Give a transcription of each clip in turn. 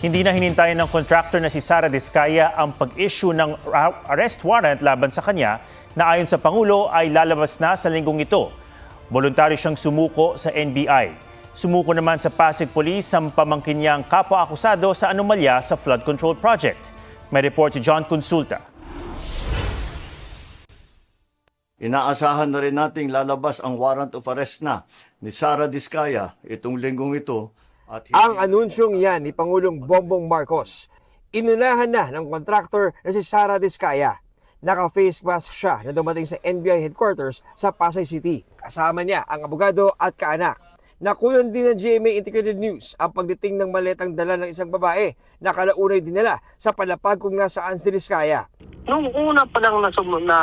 Hindi na hinintayin ng contractor na si Sara Diskaya ang pag-issue ng arrest warrant laban sa kanya na ayon sa Pangulo ay lalabas na sa linggong ito. Voluntaryo siyang sumuko sa NBI. Sumuko naman sa Pasig Police ang pamangkin niyang kapwa-akusado sa anomalya sa flood control project. May report si John Consulta. Inaasahan na rin nating lalabas ang warrant of arrest na ni Sara Diskaya itong linggong ito. Ang anunsyong yan ni Pangulong Bongbong Marcos, inunahan na ng contractor na si Sara Diskaya. Naka-face mask siya na dumating sa NBI headquarters sa Pasay City. Kasama niya ang abogado at kaanak. Nakunan din ng GMA Integrated News ang pagdating ng maletang dala ng isang babae na kalaunay dinala sa palapag kung nasaan si Diskaya. Nung una pa lang na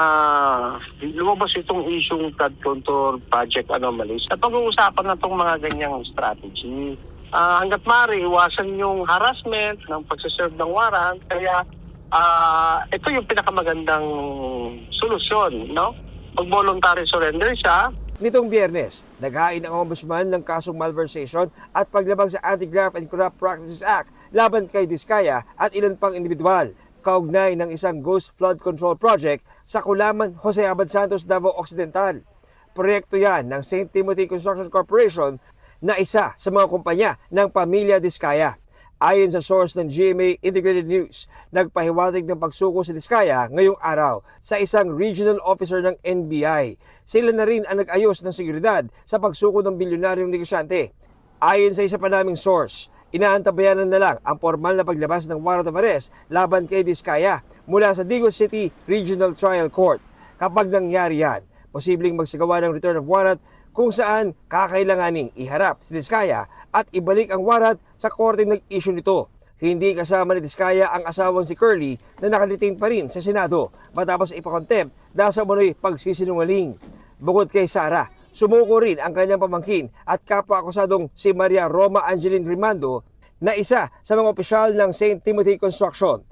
lumabas itong isyong flood control project anomalies, napag-uusapan na itong mga ganyang strategy. Hanggat maaari, iwasan yung harassment ng pagsaserve ng warrant. Kaya ito yung pinakamagandang solusyon, no? Mag-voluntary surrender siya. Nitong Biyernes, naghain ang ombudsman ng kasong malversation at paglabag sa Anti-Graft and Corrupt Practices Act laban kay Diskaya at ilan pang individual, kaugnay ng isang ghost flood control project sa Kulaman, Jose Abad Santos, Davao Occidental. Proyekto yan ng St. Timothy Construction Corporation na isa sa mga kumpanya ng pamilya Diskaya. Ayon sa source ng GMA Integrated News, nagpahiwatig ng pagsuko si Diskaya ngayong araw sa isang regional officer ng NBI. Sila na rin ang nag-ayos ng seguridad sa pagsuko ng bilyonaryong negosyante. Ayon sa isa pa naming source, inaantabayanan na lang ang formal na paglabas ng warrant of arrest laban kay Diskaya mula sa Digos City Regional Trial Court. Kapag nangyari yan, posibleng magsagawa ng return of warrant kung saan kakailanganing iharap si Diskaya at ibalik ang warrant sa korte nag-issue nito. Hindi kasama ni Diskaya ang asawang si Curly na nakaliting pa rin sa Senado matapos ipakontempt dahil sa umano'y pagsisinungaling. Bukod kay Sara, sumuko rin ang kanyang pamangkin at kapwa-akusadong si Maria Roma Angeline Rimando na isa sa mga opisyal ng St. Timothy Construction.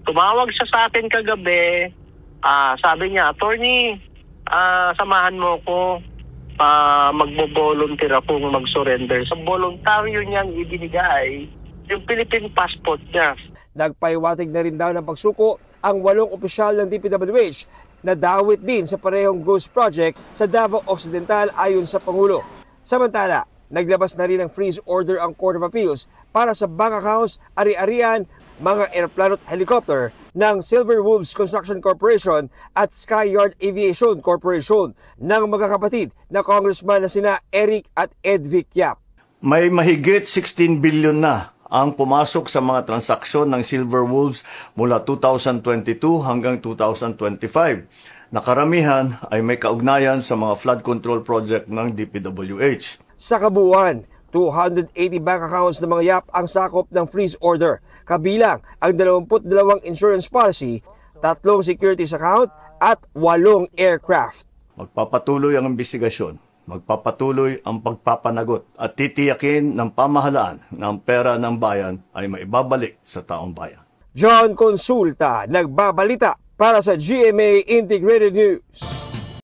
Tumawag siya sa akin kagabi, sabi niya, "Attorney, samahan mo ko. Magbo-volunteer akong mag-surrender." Sa voluntaryo niyang ibinigay yung Philippine passport niya. Nagpahiwatig na rin daw ng pagsuko ang 8 opisyal ng DPWH na dawit din sa parehong ghost project sa Davao Occidental ayon sa Pangulo. Samantala, naglabas na rin ng freeze order ang Court of Appeals para sa bank accounts, ari-arian, mga aeroplano at helicopter ng Silver Wolves Construction Corporation at Skyyard Aviation Corporation ng magkakapatid na congressman na sina Eric at Edvic Yap. May mahigit 16 billion na ang pumasok sa mga transaksyon ng Silver Wolves mula 2022 hanggang 2025. Nakaramihan ay may kaugnayan sa mga flood control project ng DPWH. Sa kabuuan, 280 bank accounts ng mga Yap ang sakop ng freeze order, kabilang ang 22 insurance policy, 3 securities account at 8 aircraft. Magpapatuloy ang investigasyon, magpapatuloy ang pagpapanagot at titiyakin ng pamahalaan na ang pera ng bayan ay maibabalik sa taong bayan. John Consulta, nagbabalita para sa GMA Integrated News.